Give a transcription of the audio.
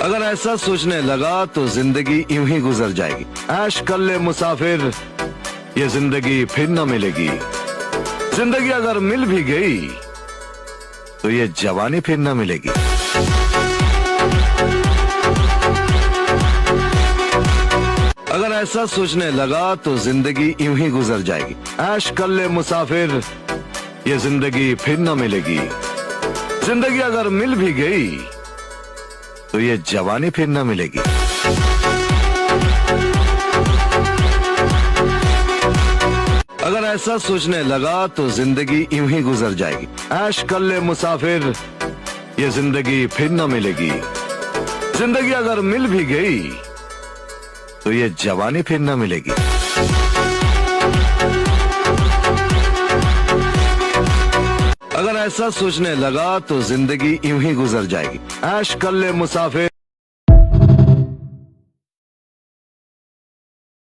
अगर ऐसा सोचने लगा तो जिंदगी यूं ही गुजर जाएगी। ऐश कर ले मुसाफिर, ये जिंदगी फिर न मिलेगी। जिंदगी अगर मिल भी गई तो ये जवानी फिर न मिलेगी। अगर ऐसा सोचने लगा तो जिंदगी यूं ही गुजर जाएगी। ऐश कर ले मुसाफिर, ये जिंदगी फिर न मिलेगी। जिंदगी अगर मिल भी गई तो ये जवानी फिर न मिलेगी। अगर ऐसा सोचने लगा तो जिंदगी यूं ही गुजर जाएगी। ऐश कर ले मुसाफिर, ये जिंदगी फिर न मिलेगी। जिंदगी अगर मिल भी गई तो ये जवानी फिर न मिलेगी। अगर ऐसा सोचने लगा तो जिंदगी यूं ही गुजर जाएगी। ऐश कर ले मुसाफिर।